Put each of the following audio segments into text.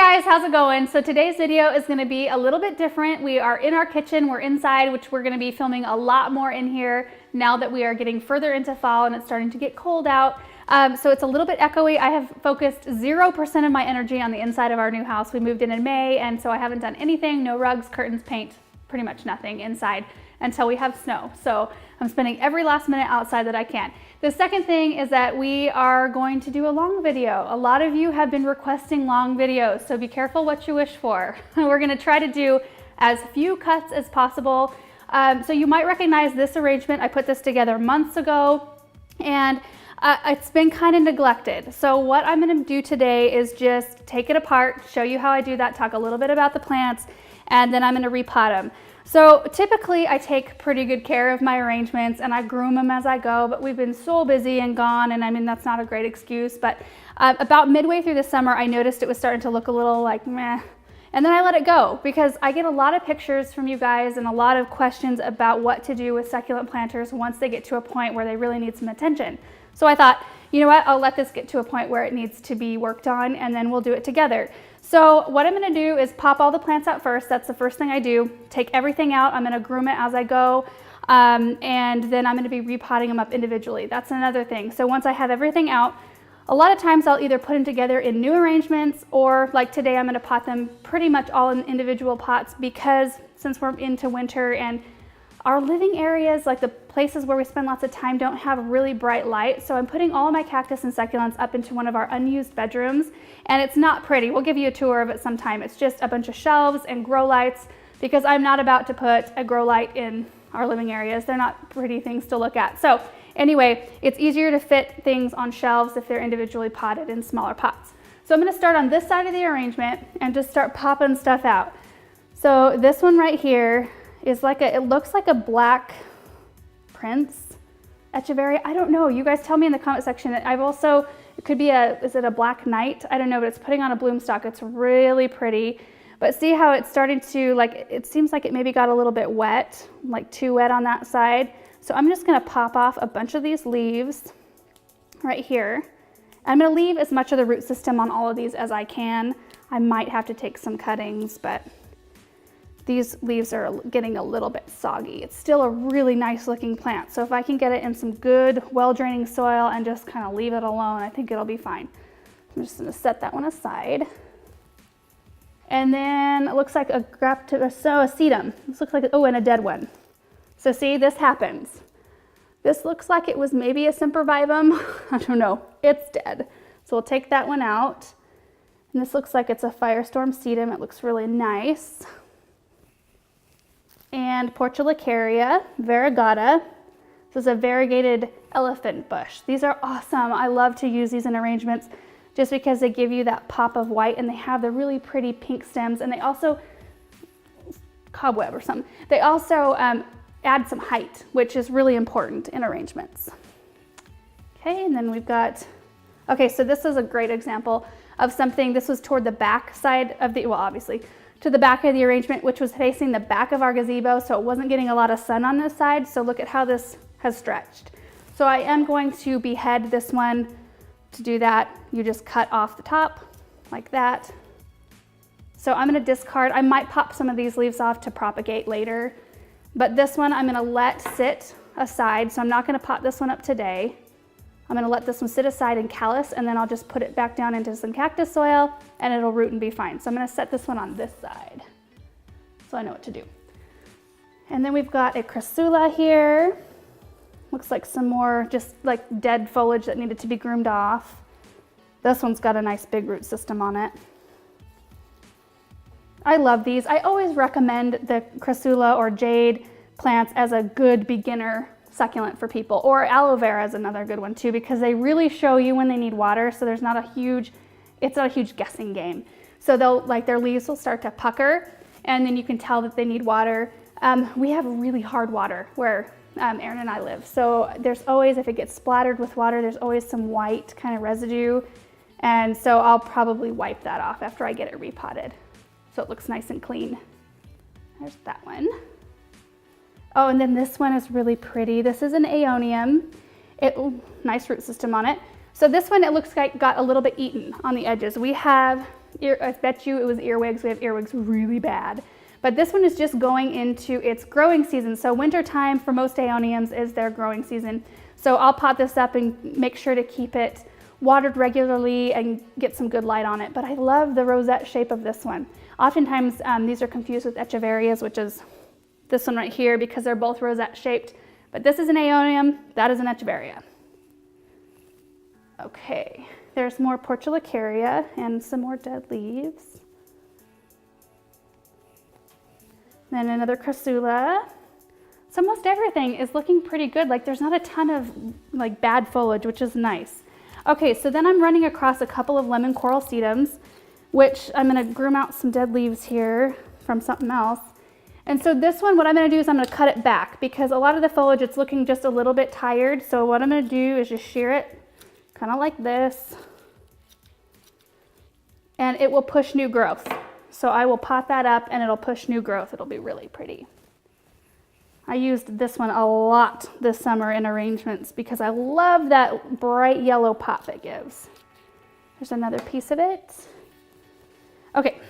guys, how's it going? So today's video is going to be a little bit different. We are in our kitchen, we're inside, which we're going to be filming a lot more in here now that we are getting further into fall and it's starting to get cold out. So it's a little bit echoey. I have focused 0% of my energy on the inside of our new house. We moved in May, and so I haven't done anything, no rugs, curtains, paint, pretty much nothing inside until we have snow. So I'm spending every last minute outside that I can. The second thing is that we are going to do a long video. A lot of you have been requesting long videos, so be careful what you wish for. We're gonna try to do as few cuts as possible. So you might recognize this arrangement. I put this together months ago, and it's been kind of neglected. So what I'm gonna do today is just take it apart, show you how I do that, talk a little bit about the plants, and then I'm gonna repot them. So typically I take pretty good care of my arrangements and I groom them as I go, but we've been so busy and gone, and I mean, that's not a great excuse, but about midway through the summer, I noticed it was starting to look a little like meh, and then I let it go because I get a lot of pictures from you guys and a lot of questions about what to do with succulent planters once they get to a point where they really need some attention. So I thought, you know what, I'll let this get to a point where it needs to be worked on, and then we'll do it together. So what I'm gonna do is pop all the plants out first. That's the first thing I do. Take everything out. I'm gonna groom it as I go, and then I'm gonna be repotting them up individually. That's another thing. So once I have everything out, a lot of times I'll either put them together in new arrangements, or like today I'm gonna pot them pretty much all in individual pots, because since we're into winter and our living areas, like the places where we spend lots of time, don't have really bright light. So I'm putting all of my cactus and succulents up into one of our unused bedrooms, and it's not pretty. We'll give you a tour of it sometime. It's just a bunch of shelves and grow lights, because I'm not about to put a grow light in our living areas. They're not pretty things to look at. So anyway, it's easier to fit things on shelves if they're individually potted in smaller pots. So I'm gonna start on this side of the arrangement and just start popping stuff out. So this one right here is like it looks like a black Prince Echeverry. I don't know, you guys tell me in the comment section. I've also, it could be is it a black knight? I don't know, but it's putting on a bloom stalk. It's really pretty. But see how it's starting to, like, it seems like it maybe got a little bit wet, like too wet on that side. So I'm just gonna pop off a bunch of these leaves right here. I'm gonna leave as much of the root system on all of these as I can. I might have to take some cuttings, but these leaves are getting a little bit soggy. It's still a really nice looking plant. So if I can get it in some good, well-draining soil and just kind of leave it alone, I think it'll be fine. I'm just gonna set that one aside. And then it looks like a sedum. This looks like, oh, and a dead one. So see, this happens. This looks like it was maybe a sempervivum. I don't know, it's dead. So we'll take that one out. And this looks like it's a firestorm sedum. It looks really nice. And Portulacaria variegata. This is a variegated elephant bush. These are awesome. I love to use these in arrangements just because they give you that pop of white, and they have the really pretty pink stems, and they also, cobweb or something. They also add some height, which is really important in arrangements. Okay, and then we've got, okay, so this is a great example of something. This was toward the back side of the, well, obviously, to the back of the arrangement, which was facing the back of our gazebo, so it wasn't getting a lot of sun on this side. So look at how this has stretched. So I am going to behead this one. To do that, you just cut off the top like that. So I'm gonna discard, I might pop some of these leaves off to propagate later, but this one I'm gonna let sit aside. So I'm not gonna pot this one up today. I'm gonna let this one sit aside and callus, and then I'll just put it back down into some cactus soil and it'll root and be fine. So I'm gonna set this one on this side so I know what to do. And then we've got a crassula here. Looks like some more just like dead foliage that needed to be groomed off. This one's got a nice big root system on it. I love these. I always recommend the crassula or jade plants as a good beginner succulent for people, or aloe vera is another good one too, because they really show you when they need water. So there's not a huge, it's not a huge guessing game. So they'll, like, their leaves will start to pucker, and then you can tell that they need water. We have really hard water where Aaron and I live. So there's always, if it gets splattered with water, there's always some white kind of residue. And so I'll probably wipe that off after I get it repotted, so it looks nice and clean. There's that one. Oh, and then this one is really pretty. This is an aeonium. Nice root system on it. So this one, it looks like got a little bit eaten on the edges. We have I bet you it was earwigs. We have earwigs really bad. But this one is just going into its growing season. So winter time for most Aeoniums is their growing season. So I'll pot this up and make sure to keep it watered regularly and get some good light on it. But I love the rosette shape of this one. Oftentimes these are confused with echeverias, which is this one right here, because they're both rosette shaped. But this is an Aeonium, that is an echeveria. Okay, there's more Portulacaria and some more dead leaves. Then another Crassula. So most everything is looking pretty good. Like there's not a ton of like bad foliage, which is nice. Okay, so then I'm running across a couple of lemon coral sedums, which I'm gonna groom out some dead leaves here from something else. And so this one, what I'm gonna do is I'm gonna cut it back because a lot of the foliage, it's looking just a little bit tired. So what I'm gonna do is just shear it kind of like this, and it will push new growth. So I will pot that up and it'll push new growth. It'll be really pretty. I used this one a lot this summer in arrangements because I love that bright yellow pop it gives. There's another piece of it. Okay,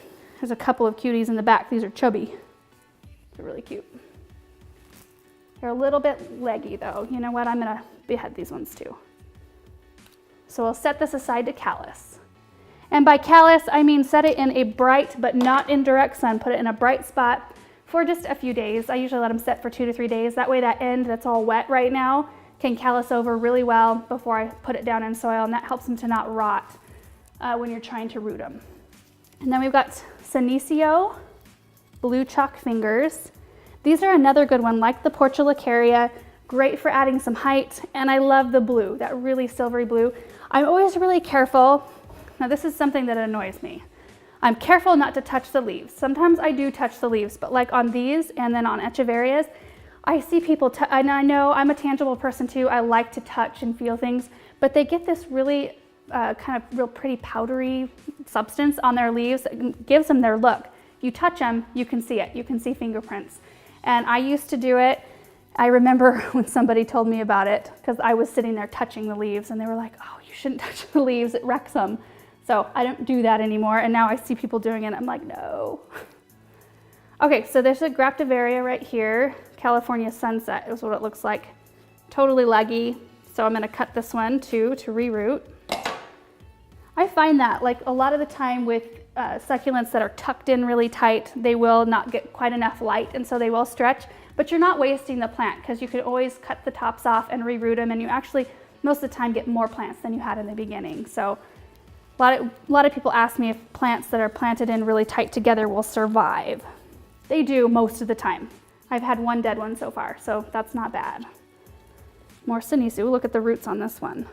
there's a couple of cuties in the back. These are chubby. They're really cute. They're a little bit leggy though. You know what? I'm gonna behead these ones too. So I'll set this aside to callus. And by callus, I mean set it in a bright but not in direct sun. Put it in a bright spot for just a few days. I usually let them set for 2 to 3 days. That way that end that's all wet right now can callus over really well before I put it down in soil, and that helps them to not rot when you're trying to root them. And then we've got Senecio, blue chalk fingers. These are another good one, like the Portulacaria, great for adding some height, and I love the blue, that really silvery blue. I'm always really careful. Now this is something that annoys me. I'm careful not to touch the leaves. Sometimes I do touch the leaves, but like on these and then on echeverias, I see people, and I know I'm a tangible person too. I like to touch and feel things, but they get this really kind of real pretty powdery substance on their leaves that gives them their look. You touch them, you can see it. You can see fingerprints. And I used to do it. I remember when somebody told me about it because I was sitting there touching the leaves and they were like, oh, you shouldn't touch the leaves, it wrecks them. So I don't do that anymore, and now I see people doing it, I'm like, no. Okay, so there's a Graptivaria right here. California Sunset is what it looks like. Totally leggy, so I'm gonna cut this one too to reroot. I find that like a lot of the time with succulents that are tucked in really tight, they will not get quite enough light, and so they will stretch, but you're not wasting the plant because you could always cut the tops off and reroot them, and you actually, most of the time, get more plants than you had in the beginning. So a lot of people ask me if plants that are planted in really tight together will survive. They do most of the time. I've had one dead one so far, so that's not bad. More Senecio. Look at the roots on this one.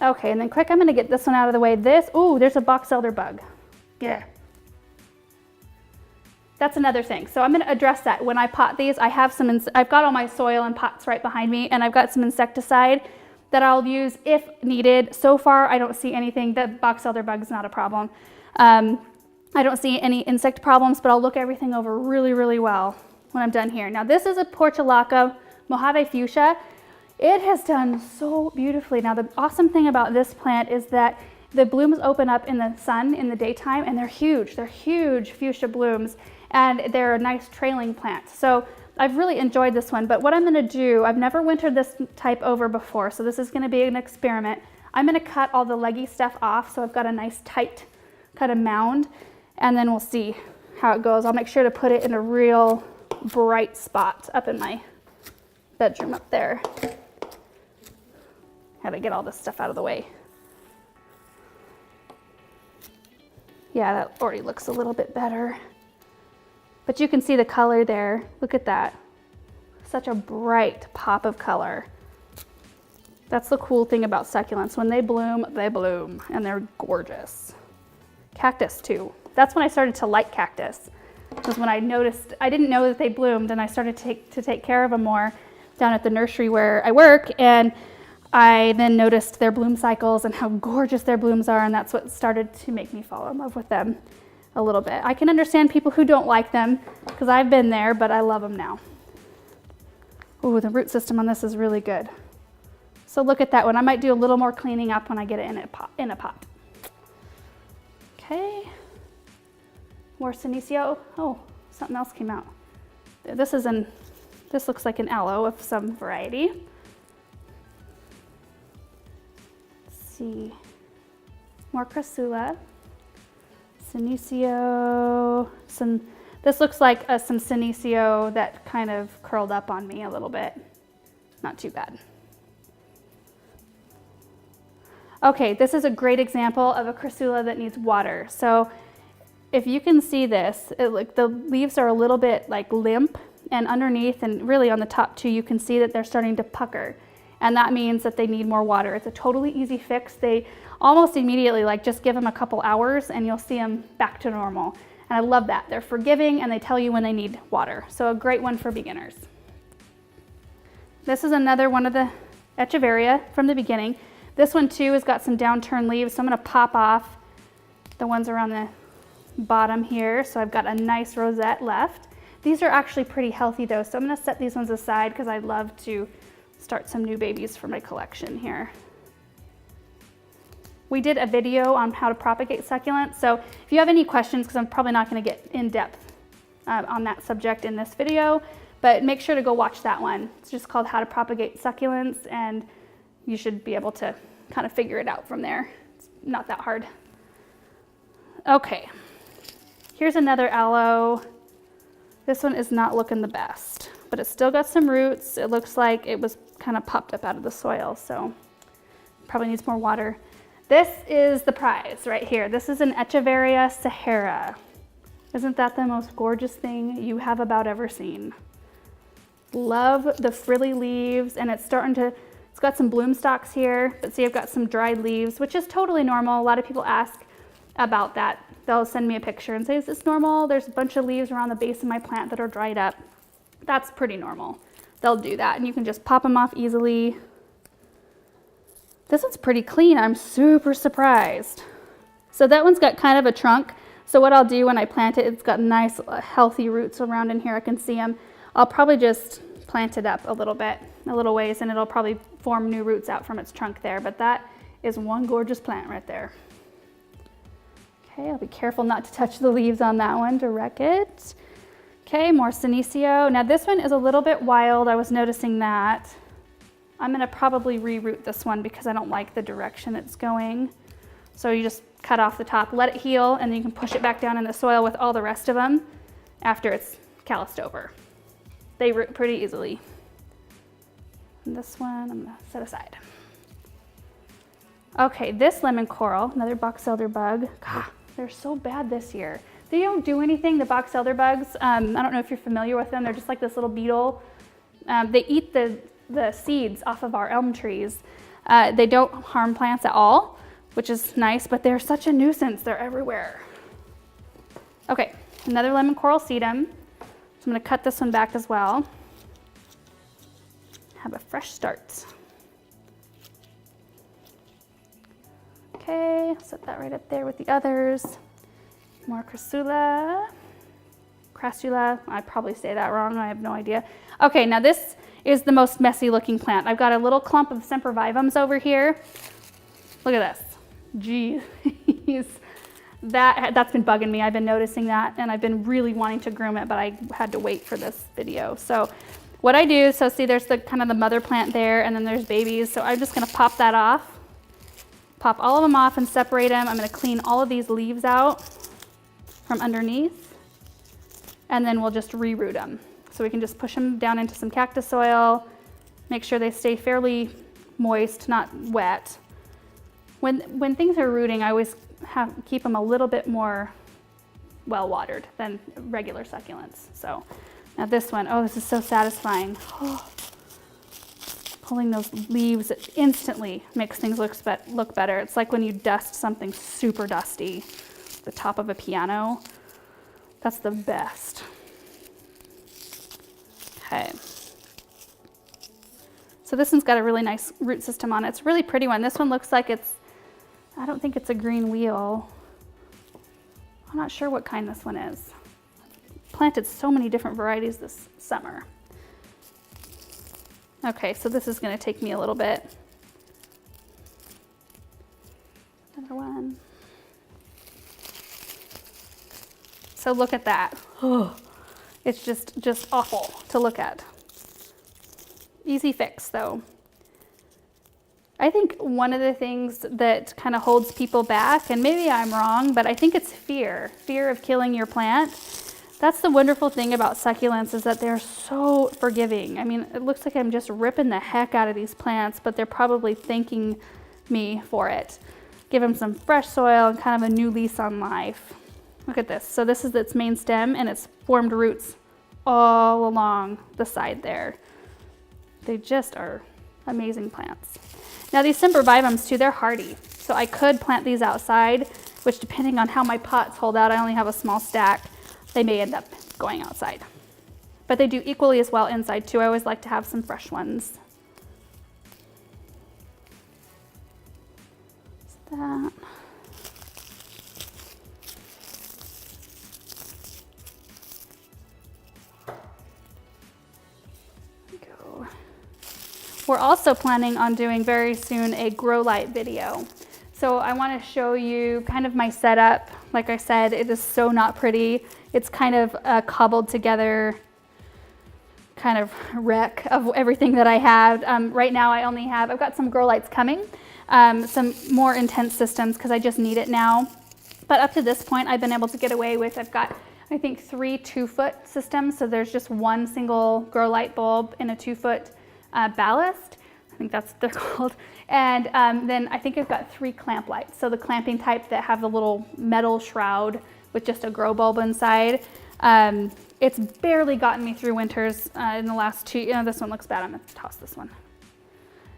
Okay, and then quick, I'm gonna get this one out of the way. Ooh, there's a box elder bug. Yeah. That's another thing. So I'm gonna address that. When I pot these, I've got all my soil and pots right behind me, and I've got some insecticide that I'll use if needed. So far, I don't see anything. The box elder bug is not a problem. I don't see any insect problems, but I'll look everything over really, really well when I'm done here. Now this is a Portulaca Mojave fuchsia. It has done so beautifully. Now the awesome thing about this plant is that the blooms open up in the sun in the daytime, and they're huge. They're huge fuchsia blooms, and they're a nice trailing plant. So I've really enjoyed this one, but what I'm gonna do, I've never wintered this type over before, so this is gonna be an experiment. I'm gonna cut all the leggy stuff off, so I've got a nice tight kind of mound, and then we'll see how it goes. I'll make sure to put it in a real bright spot up in my bedroom up there. Gotta get all this stuff out of the way. Yeah, that already looks a little bit better. But you can see the color there. Look at that. Such a bright pop of color. That's the cool thing about succulents. When they bloom, and they're gorgeous. Cactus too. That's when I started to like cactus. Was when I noticed, I didn't know that they bloomed, and I started to take care of them more down at the nursery where I work, and I then noticed their bloom cycles and how gorgeous their blooms are, and that's what started to make me fall in love with them a little bit. I can understand people who don't like them because I've been there, but I love them now. Ooh, the root system on this is really good. So look at that one. I might do a little more cleaning up when I get it in a pot. More Senecio. Oh, something else came out. This looks like an aloe of some variety. Let's see. More Crassula. Senecio. This looks like some Senecio that kind of curled up on me a little bit. Not too bad. Okay, this is a great example of a Crassula that needs water. So if you can see this, the leaves are a little bit like limp, and underneath and really on the top too, you can see that they're starting to pucker. And that means that they need more water. It's a totally easy fix. They almost immediately, like, just give them a couple hours and you'll see them back to normal. And I love that. They're forgiving and they tell you when they need water. So a great one for beginners. This is another one of the Echeveria from the beginning. This one too has got some downturned leaves, so I'm gonna pop off the ones around the bottom here. So I've got a nice rosette left. These are actually pretty healthy though, so I'm gonna set these ones aside because I'd love to start some new babies for my collection here. We did a video on how to propagate succulents, so if you have any questions, because I'm probably not gonna get in depth on that subject in this video, but make sure to go watch that one. It's just called How to Propagate Succulents, and you should be able to kind of figure it out from there. It's not that hard. Okay, here's another aloe. This one is not looking the best, but it's still got some roots. It looks like it was kind of popped up out of the soil, so probably needs more water. This is the prize right here. This is an Echeveria Sahara. Isn't that the most gorgeous thing you have about ever seen? Love the frilly leaves, and it's got some bloom stalks here, but see, I've got some dried leaves, which is totally normal. A lot of people ask about that. They'll send me a picture and say, is this normal? There's a bunch of leaves around the base of my plant that are dried up. That's pretty normal. They'll do that, and you can just pop them off easily. This one's pretty clean. I'm super surprised. So that one's got kind of a trunk. So what I'll do when I plant it, it's got nice healthy roots around in here. I can see them. I'll probably just plant it up a little bit, a little ways, and it'll probably form new roots out from its trunk there. But that is one gorgeous plant right there. Okay, I'll be careful not to touch the leaves on that one to wreck it. Okay, more Senecio. Now this one is a little bit wild. I was noticing that. I'm gonna probably reroot this one because I don't like the direction it's going. So you just cut off the top, let it heal, and then you can push it back down in the soil with all the rest of them after it's calloused over. They root pretty easily. And this one I'm gonna set aside. Okay, this lemon coral, another box elder bug. God, they're so bad this year. They don't do anything, the box elder bugs. I don't know if you're familiar with them. They're just like this little beetle. They eat the seeds off of our elm trees. They don't harm plants at all, which is nice, but they're such a nuisance. They're everywhere. Okay, another lemon coral sedum. So I'm gonna cut this one back as well. Have a fresh start. Okay, set that right up there with the others. More Crassula. Crassula, I probably say that wrong, I have no idea. Okay, now this is the most messy looking plant. I've got a little clump of sempervivums over here. Look at this. Jeez. That's been bugging me. I've been noticing that, and I've been really wanting to groom it, but I had to wait for this video. So what I do, so see there's the kind of the mother plant there, and then there's babies. So I'm just gonna pop that off. Pop all of them off and separate them. I'm gonna clean all of these leaves out from underneath, and then we'll just reroot them. So we can just push them down into some cactus soil, make sure they stay fairly moist, not wet. When things are rooting, I always keep them a little bit more well watered than regular succulents. So now this one, oh, this is so satisfying. Oh, pulling those leaves, it instantly makes things look better. It's like when you dust something super dusty, the top of a piano. That's the best. Okay. So this one's got a really nice root system on it. It's a really pretty one. This one looks like I don't think it's a green wheel. I'm not sure what kind this one is. Planted so many different varieties this summer. Okay, so this is gonna take me a little bit. Another one. So look at that. Oh, it's just awful to look at. Easy fix though. I think one of the things that kind of holds people back, and maybe I'm wrong, but I think it's fear of killing your plant. That's the wonderful thing about succulents, is that they're so forgiving. I mean, it looks like I'm just ripping the heck out of these plants, but they're probably thanking me for it. Give them some fresh soil and kind of a new lease on life. Look at this. So this is its main stem, and it's formed roots all along the side there. They just are amazing plants. Now these sempervivums too, they're hardy. So I could plant these outside, which depending on how my pots hold out, I only have a small stack, they may end up going outside. But they do equally as well inside too. I always like to have some fresh ones. That. Go. We're also planning on doing very soon a grow light video. So I want to show you kind of my setup. Like I said, it is so not pretty. It's kind of a cobbled together kind of wreck of everything that I have. Right now I've got some grow lights coming, some more intense systems because I just need it now. But up to this point, I've been able to get away with, I've got, I think, 3 2-foot systems. So there's just one single grow light bulb in a 2-foot ballast. I think that's what they're called. And then I think I've got 3 clamp lights. So the clamping type that have the little metal shroud with just a grow bulb inside. It's barely gotten me through winters in the last 2, this one looks bad, I'm gonna toss this one.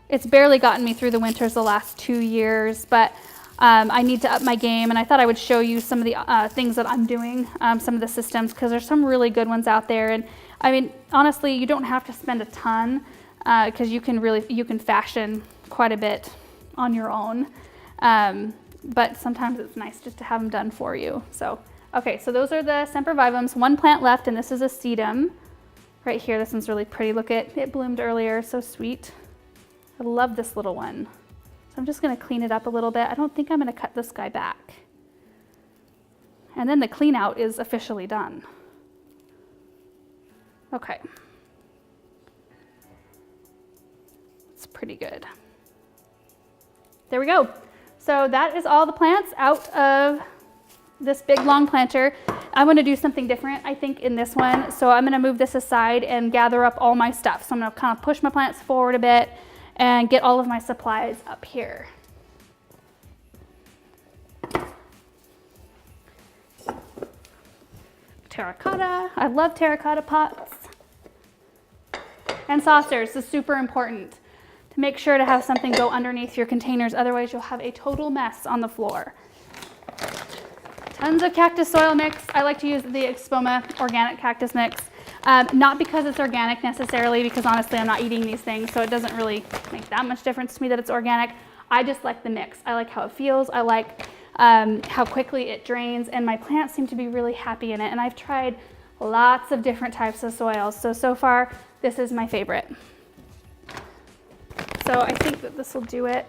It's barely gotten me through the winters the last 2 years, but I need to up my game, and I thought I would show you some of the things that I'm doing, some of the systems, because there's some really good ones out there. And I mean, honestly, you don't have to spend a ton, because you can fashion quite a bit on your own. But sometimes it's nice just to have them done for you. So, okay, so those are the sempervivums. 1 plant left, and this is a sedum. Right here, this one's really pretty. Look at it, bloomed earlier, so sweet. I love this little one. So I'm just gonna clean it up a little bit. I don't think I'm gonna cut this guy back. And then the clean out is officially done. Okay. It's pretty good. There we go. So that is all the plants out of this big long planter. I want to do something different, I think, in this one. So I'm going to move this aside and gather up all my stuff. So I'm going to kind of push my plants forward a bit and get all of my supplies up here. Terracotta. I love terracotta pots. And saucers is super important. To make sure to have something go underneath your containers, otherwise you'll have a total mess on the floor. Tons of cactus soil mix. I like to use the Expoma organic cactus mix. Not because it's organic necessarily, because honestly I'm not eating these things, so it doesn't really make that much difference to me that it's organic. I just like the mix. I like how it feels. I like how quickly it drains, and my plants seem to be really happy in it. And I've tried lots of different types of soils. So far, this is my favorite. So I think that this will do it.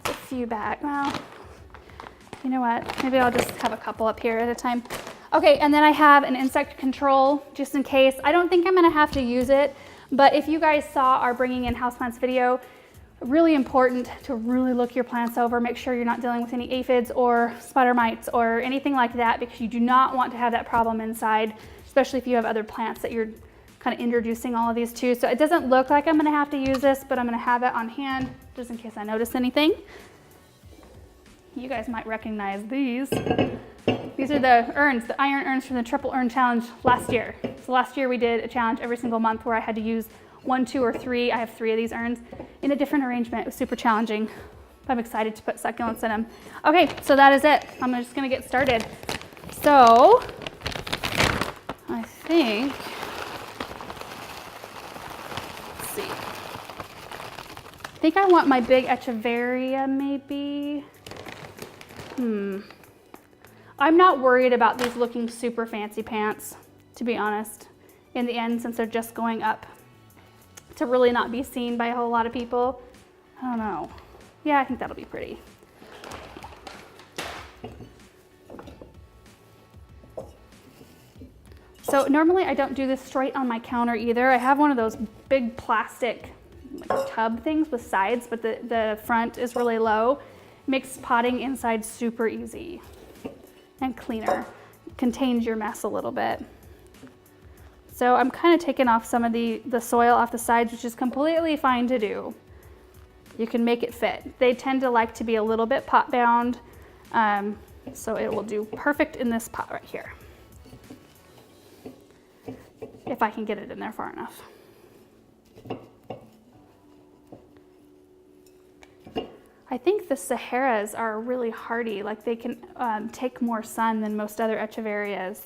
It's a few bags. Well, you know what? Maybe I'll just have a couple up here at a time. Okay, and then I have an insect control just in case. I don't think I'm gonna have to use it, but if you guys saw our bringing in houseplants video, really important to really look your plants over, make sure you're not dealing with any aphids or spider mites or anything like that, because you do not want to have that problem inside, especially if you have other plants that you're kind of introducing all of these to. So it doesn't look like I'm going to have to use this, but I'm going to have it on hand just in case I notice anything. You guys might recognize these. These are the urns, the iron urns from the triple urn challenge last year. So last year we did a challenge every single month where I had to use 1, 2, or 3. I have 3 of these urns in a different arrangement. It was super challenging. I'm excited to put succulents in them. Okay, so that is it. I'm just going to get started. So I think, let's see. I think I want my big echeveria maybe. I'm not worried about these looking super fancy pants, to be honest, in the end, since they're just going up to really not be seen by a whole lot of people. I don't know. Yeah, I think that'll be pretty. So normally I don't do this straight on my counter either. I have one of those big plastic like tub things with sides, but the front is really low. Makes potting inside super easy and cleaner. Contains your mess a little bit. So I'm kind of taking off some of the soil off the sides, which is completely fine to do. You can make it fit. They tend to like to be a little bit pot bound, so it will do perfect in this pot right here. If I can get it in there far enough. I think the Saharas are really hardy, like they can take more sun than most other echeverias,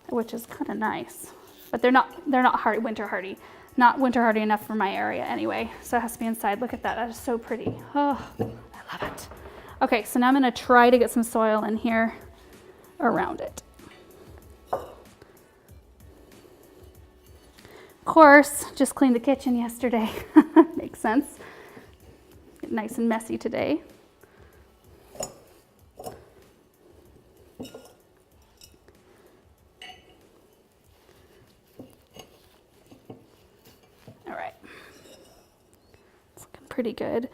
which is kind of nice. But they're not winter hardy. Not winter hardy enough for my area anyway, so it has to be inside. Look at that, that is so pretty. Oh, I love it. Okay, so now I'm gonna try to get some soil in here around it. Of course, just cleaned the kitchen yesterday. Makes sense. Get nice and messy today. All right, it's looking pretty good.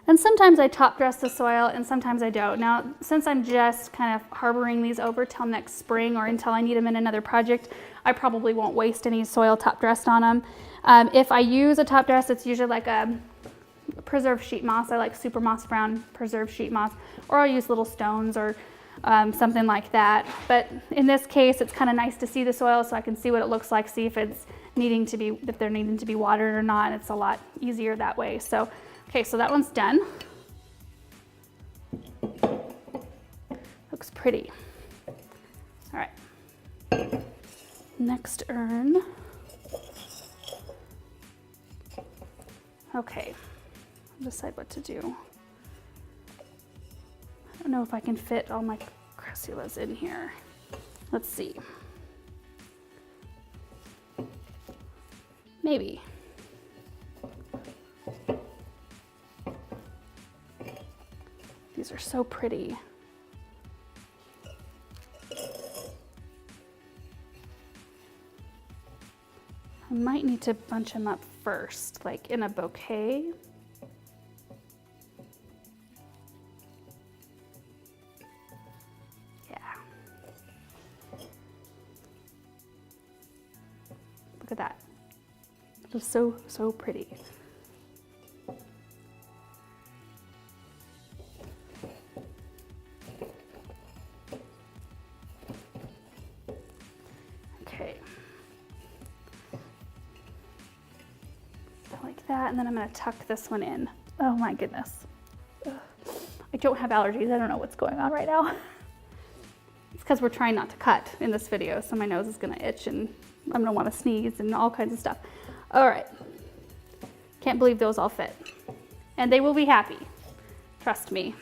And sometimes I top dress the soil and sometimes I don't. Now, since I'm just kind of harboring these over till next spring or until I need them in another project, I probably won't waste any soil top dressed on them. If I use a top dress, it's usually like a preserved sheet moss. I like super moss brown preserved sheet moss, or I'll use little stones or something like that. But in this case, it's kind of nice to see the soil so I can see what it looks like, see if it's needing to be, if they're needing to be watered or not. It's a lot easier that way. So, okay, so that one's done. Looks pretty. All right. Next urn. Okay, I'll decide what to do. I don't know if I can fit all my cressulas in here. Let's see. Maybe. These are so pretty. I might need to bunch them up first, like in a bouquet. Yeah. Look at that. It's so, so pretty. Okay. Like that, and then I'm going to tuck this one in. Oh my goodness. Ugh. I don't have allergies. I don't know what's going on right now. It's because we're trying not to cut in this video, so my nose is going to itch and I'm going to want to sneeze and all kinds of stuff. All right. Can't believe those all fit. And they will be happy. Trust me.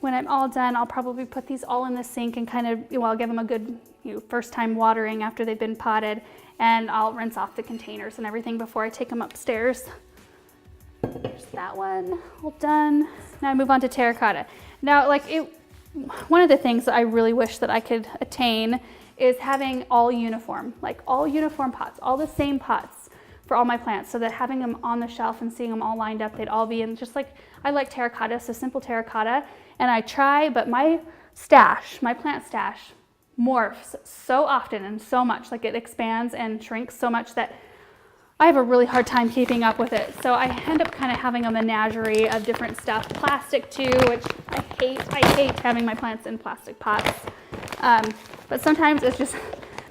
When I'm all done, I'll probably put these all in the sink and kind of, well, give them a good first time watering after they've been potted, and I'll rinse off the containers and everything before I take them upstairs. There's that one, all done. Now I move on to terracotta. Now, one of the things that I really wish that I could attain is having all uniform pots, all the same pots for all my plants, so that having them on the shelf and seeing them all lined up, they'd all be in, just like, I like terracotta, so simple terracotta. And I try, but my plant stash morphs so often and so much, like it expands and shrinks so much that I have a really hard time keeping up with it. So I end up kind of having a menagerie of different stuff. Plastic too, which I hate having my plants in plastic pots. But sometimes it's just,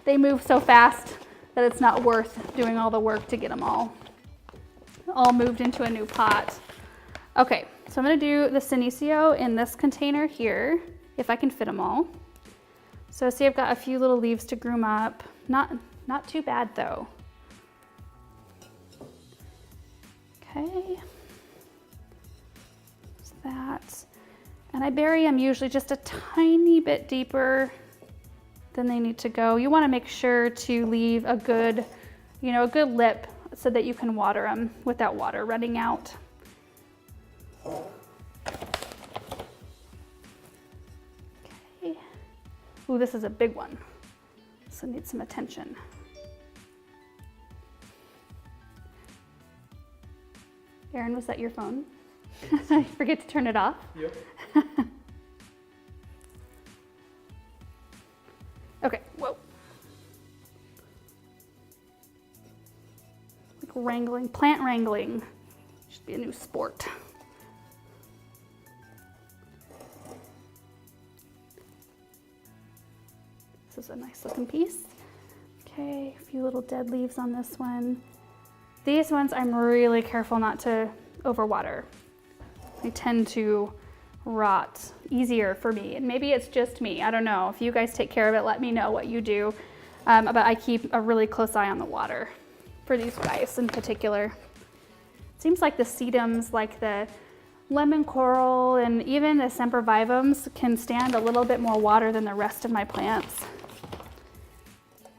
they move so fast that it's not worth doing all the work to get them all moved into a new pot. Okay, so I'm gonna do the Senecio in this container here, if I can fit them all. So see, I've got a few little leaves to groom up. Not too bad though. Okay, there's that. And I bury them usually just a tiny bit deeper than they need to go. You want to make sure to leave a good, a good lip so that you can water them without water running out. Okay. Ooh, this is a big one, so it needs some attention. Aaron, was that your phone? I forget to turn it off. Yep. Okay, whoa. Like wrangling, plant wrangling. Should be a new sport. This is a nice looking piece. Okay, a few little dead leaves on this one. These ones I'm really careful not to overwater. They tend to rot easier for me, and maybe it's just me. I don't know. If you guys take care of it, let me know what you do. But I keep a really close eye on the water for these guys in particular. It seems like the sedums, like the lemon coral and even the sempervivums, can stand a little bit more water than the rest of my plants.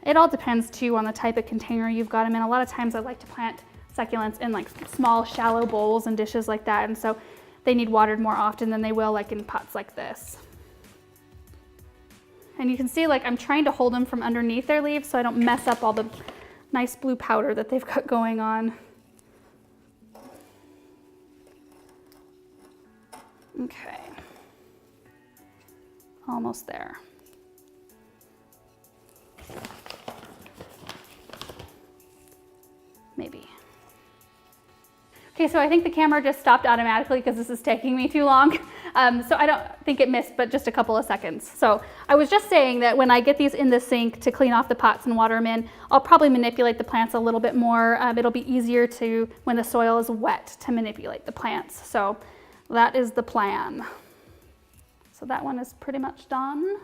It all depends too on the type of container you've got them in. A lot of times I like to plant succulents in like small shallow bowls and dishes like that, and so they need watered more often than they will like in pots like this. And you can see like I'm trying to hold them from underneath their leaves so I don't mess up all the nice blue powder that they've got going on. Okay, almost there. Maybe. Okay, so I think the camera just stopped automatically because this is taking me too long. So I don't think it missed, but just a couple of seconds. So I was just saying that when I get these in the sink to clean off the pots and water them in, I'll probably manipulate the plants a little bit more. It'll be easier to, when the soil is wet, to manipulate the plants. So that is the plan. So that one is pretty much done.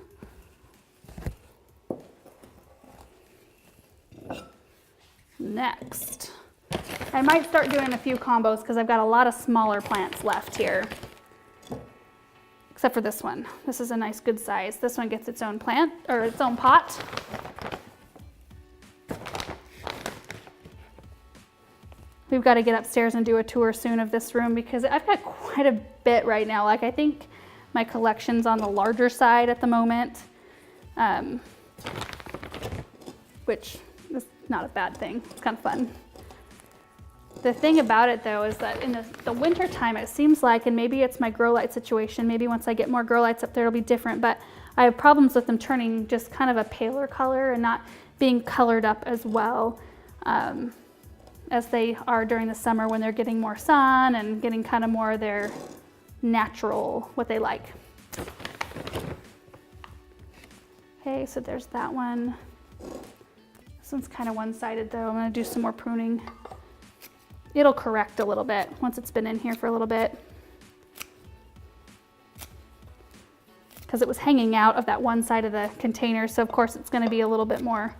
Next, I might start doing a few combos because I've got a lot of smaller plants left here. Except for this one. This is a nice good size. This one gets its own plant, or its own pot. We've got to get upstairs and do a tour soon of this room because I've got quite a bit right now. Like I think my collection's on the larger side at the moment, which is not a bad thing. It's kind of fun. The thing about it though is that in the winter time it seems like, and maybe it's my grow light situation, maybe once I get more grow lights up there it'll be different, but I have problems with them turning just kind of a paler color and not being colored up as well as they are during the summer when they're getting more sun and getting kind of more of their natural, what they like. Okay, so there's that one. This one's kind of one-sided though. I'm gonna do some more pruning. It'll correct a little bit once it's been in here for a little bit. Because it was hanging out of that one side of the container, so of course it's gonna be a little bit more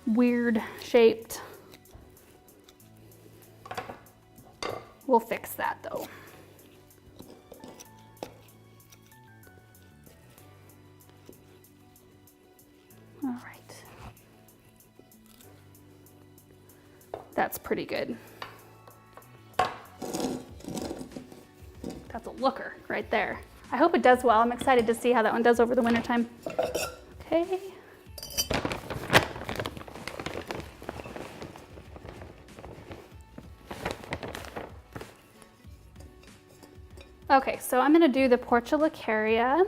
weird shaped. We'll fix that though. All right. That's pretty good. That's a looker right there. I hope it does well. I'm excited to see how that one does over the winter time. Okay. Okay, so I'm gonna do the Portulacaria.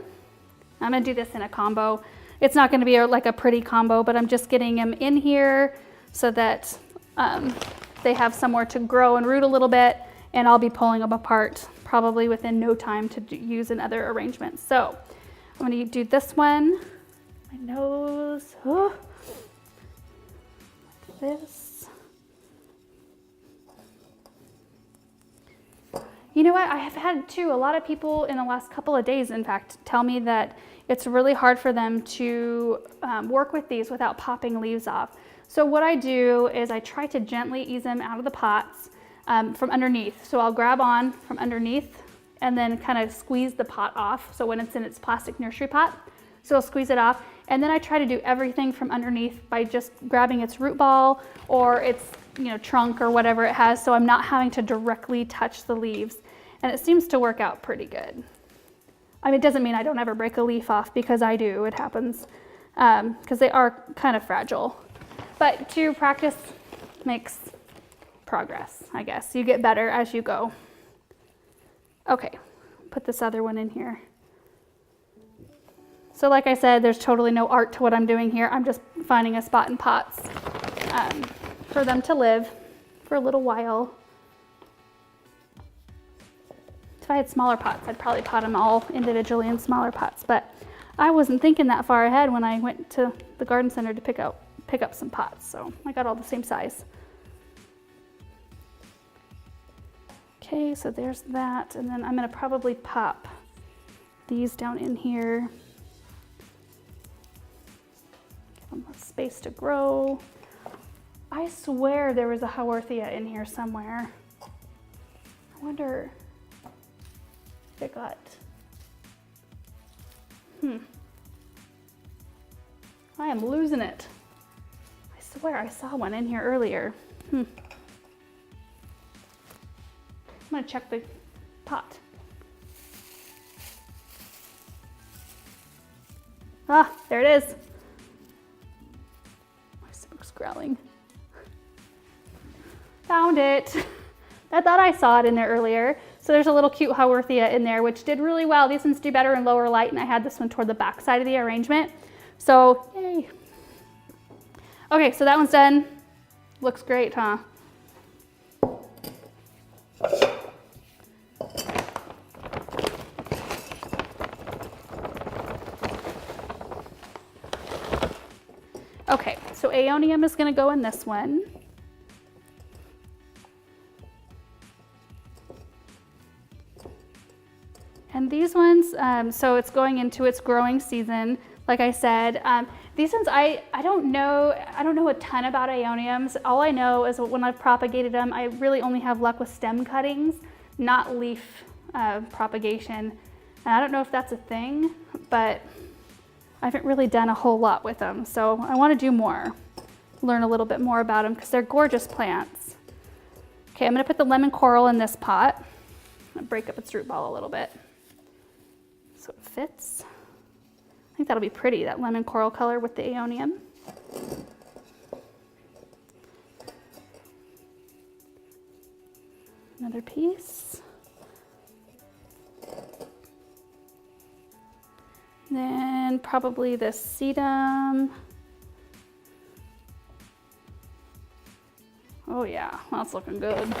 I'm gonna do this in a combo. It's not gonna be like a pretty combo, but I'm just getting them in here so that they have somewhere to grow and root a little bit, and I'll be pulling them apart probably within no time to use in other arrangements. So I'm gonna do this one, my nose, like this. You know what, I have had too, a lot of people in the last couple of days, in fact, tell me that it's really hard for them to work with these without popping leaves off. So what I do is I try to gently ease them out of the pots from underneath. So I'll grab on from underneath and then kind of squeeze the pot off. So when it's in its plastic nursery pot, so I'll squeeze it off. And then I try to do everything from underneath by just grabbing its root ball or its, trunk or whatever it has, so I'm not having to directly touch the leaves. And it seems to work out pretty good. I mean, it doesn't mean I don't ever break a leaf off, because I do, it happens, because they are kind of fragile. But to practice makes progress, I guess. You get better as you go. Okay, put this other one in here. So like I said, there's totally no art to what I'm doing here. I'm just finding a spot in pots for them to live for a little while. If I had smaller pots, I'd probably pot them all individually in smaller pots, but I wasn't thinking that far ahead when I went to the garden center to pick up some pots, so I got all the same size. Okay, so there's that, and then I'm gonna probably pop these down in here. Give them space to grow. I swear there was a Haworthia in here somewhere. I wonder if it got, I am losing it. I swear I saw one in here earlier. I'm gonna check the pot. Ah, there it is. My stomach's growling. Found it. I thought I saw it in there earlier. So there's a little cute Haworthia in there, which did really well. These ones do better in lower light, and I had this one toward the back side of the arrangement. So, yay. Okay, so that one's done. Looks great, huh? Okay, so Aeonium is gonna go in this one. And these ones, so it's going into its growing season, like I said. These ones, I don't know a ton about Aeoniums. All I know is when I've propagated them, I really only have luck with stem cuttings, not leaf propagation. And I don't know if that's a thing, but I haven't really done a whole lot with them. So I want to do more, learn a little bit more about them, because they're gorgeous plants. Okay, I'm going to put the lemon coral in this pot. I'm going to break up its root ball a little bit so it fits. I think that'll be pretty, that lemon coral color with the Aeonium. Another piece. Then probably the sedum. Oh yeah, that's looking good.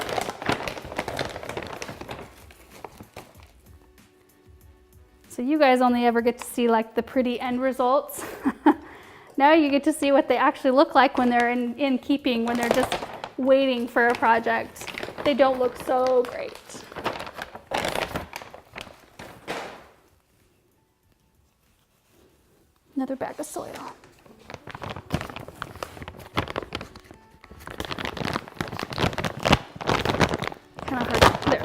So you guys only ever get to see like the pretty end results. Now you get to see what they actually look like when they're in keeping, when they're just waiting for a project. They don't look so great. Another bag of soil. Kind of hard. There.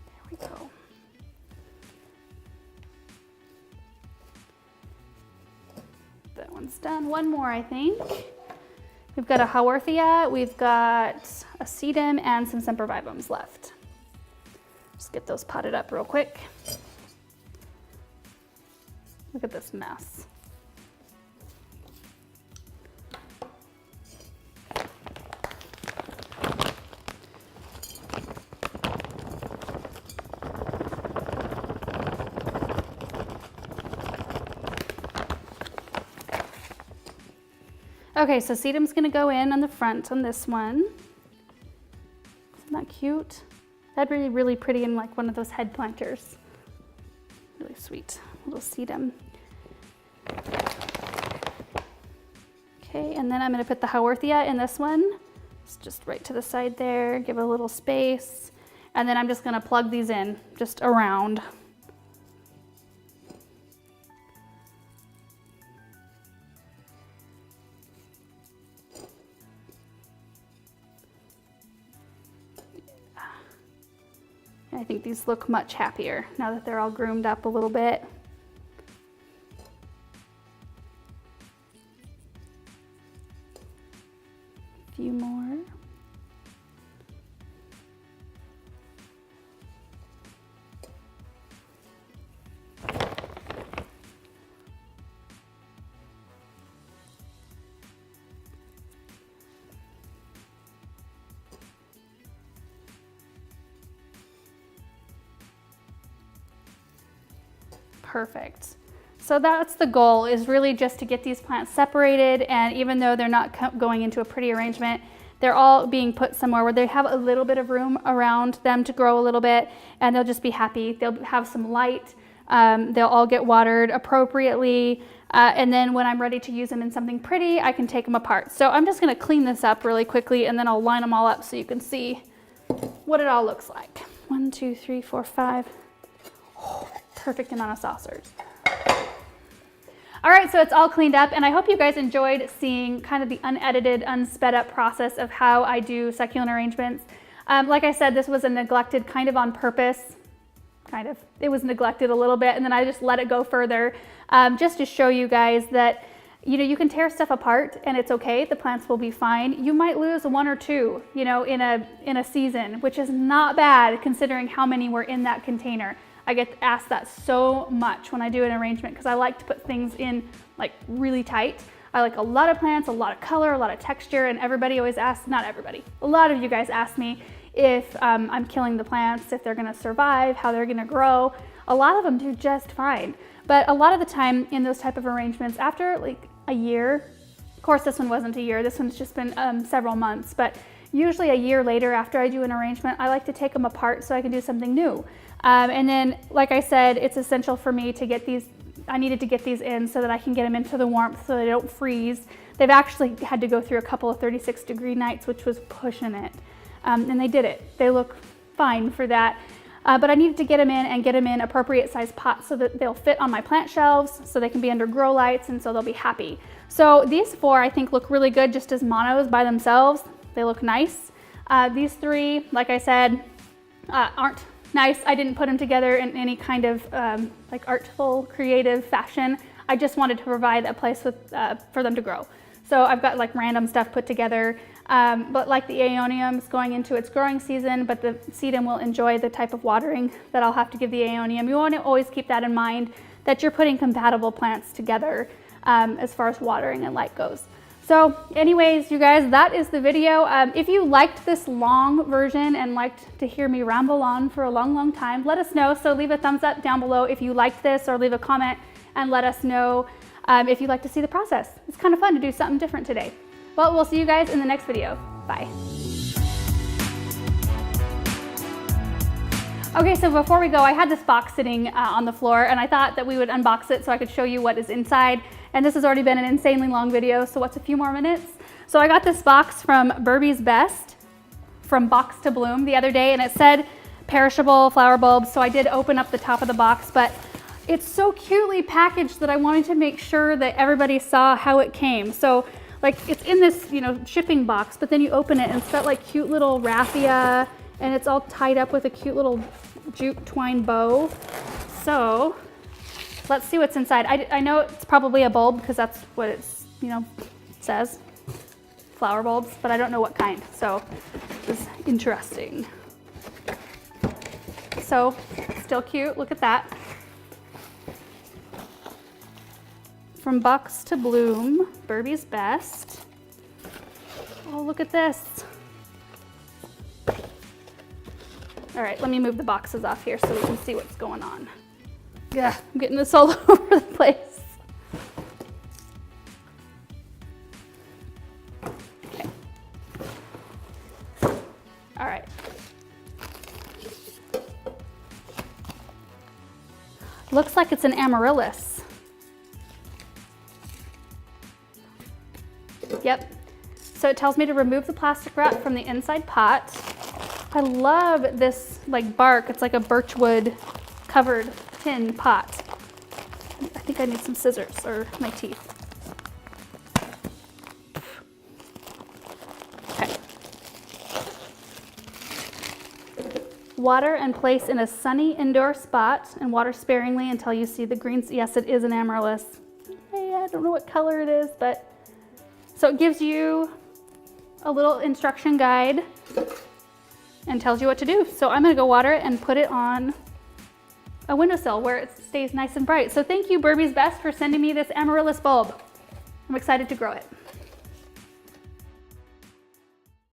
There we go. That one's done. One more, I think. We've got a Haworthia, we've got a sedum, and some sempervivums left. Just get those potted up real quick. Look at this mess. Okay, so sedum's gonna go in on the front on this one. Isn't that cute? That'd be really pretty in like one of those head planters. Really sweet, little sedum. Okay, and then I'm gonna put the Haworthia in this one. It's just right to the side there, give it a little space. And then I'm just gonna plug these in, just around. I think these look much happier now that they're all groomed up a little bit. A few more. Perfect. So that's the goal, is really just to get these plants separated, and even though they're not going into a pretty arrangement, they're all being put somewhere where they have a little bit of room around them to grow a little bit, and they'll just be happy. They'll have some light, they'll all get watered appropriately, and then when I'm ready to use them in something pretty, I can take them apart. So I'm just gonna clean this up really quickly, and then I'll line them all up so you can see what it all looks like. 1, 2, 3, 4, 5. Perfect amount of saucers. All right, so it's all cleaned up, and I hope you guys enjoyed seeing kind of the unedited, unsped up process of how I do succulent arrangements. Like I said, this was a neglected kind of on purpose. Kind of. It was neglected a little bit, and then I just let it go further just to show you guys that, you know, you can tear stuff apart and it's okay. The plants will be fine. You might lose 1 or 2, you know, in a season, which is not bad considering how many were in that container. I get asked that so much when I do an arrangement because I like to put things in like really tight. I like a lot of plants, a lot of color, a lot of texture, and everybody always asks, not everybody, a lot of you guys ask me if I'm killing the plants, if they're gonna survive, how they're gonna grow. A lot of them do just fine. But a lot of the time in those type of arrangements, after like a year, of course this one wasn't a year, this one's just been several months, but usually a year later after I do an arrangement, I like to take them apart so I can do something new. And then, like I said, it's essential for me to get these, I needed to get these in so that I can get them into the warmth so they don't freeze. They've actually had to go through a couple of 36-degree nights, which was pushing it. And they did it. They look fine for that. But I needed to get them in and get them in appropriate size pots so that they'll fit on my plant shelves, so they can be under grow lights, and so they'll be happy. So these 4 I think look really good just as monos by themselves. They look nice. These 3, like I said, aren't nice. I didn't put them together in any kind of like artful, creative fashion. I just wanted to provide a place with, for them to grow. So I've got like random stuff put together, but like the aeonium is going into its growing season, but the sedum will enjoy the type of watering that I'll have to give the aeonium. You want to always keep that in mind, that you're putting compatible plants together as far as watering and light goes. So anyways, you guys, that is the video. If you liked this long version and liked to hear me ramble on for a long, long time, let us know. So leave a thumbs up down below if you liked this, or leave a comment and let us know if you'd like to see the process. It's kind of fun to do something different today. Well, we'll see you guys in the next video. Bye. Okay, so before we go, I had this box sitting on the floor, and I thought that we would unbox it so I could show you what is inside. And this has already been an insanely long video, so what's a few more minutes? So I got this box from Burby's Best, from Box to Bloom, the other day, and it said perishable flower bulbs, so I did open up the top of the box, but it's so cutely packaged that I wanted to make sure that everybody saw how it came. So like, it's in this, you know, shipping box, but then you open it and it's got like cute little raffia, and it's all tied up with a cute little jute twine bow. So let's see what's inside. I know it's probably a bulb because that's what it's, you know, says, flower bulbs, but I don't know what kind. So this is interesting. So still cute, look at that. From Box to Bloom, Burby's Best. Oh, look at this. All right, let me move the boxes off here so we can see what's going on. Yeah, I'm getting this all over the place. Okay. All right. Looks like it's an amaryllis. Yep. So it tells me to remove the plastic wrap from the inside pot. I love this like bark. It's like a birchwood covered tin pot. I think I need some scissors or my teeth. Okay. Water and place in a sunny indoor spot and water sparingly until you see the greens. Yes, it is an amaryllis. Hey, I don't know what color it is, but so it gives you a little instruction guide and tells you what to do. So I'm gonna go water it and put it on a windowsill where it stays nice and bright. So thank you, Burby's Best, for sending me this amaryllis bulb. I'm excited to grow it.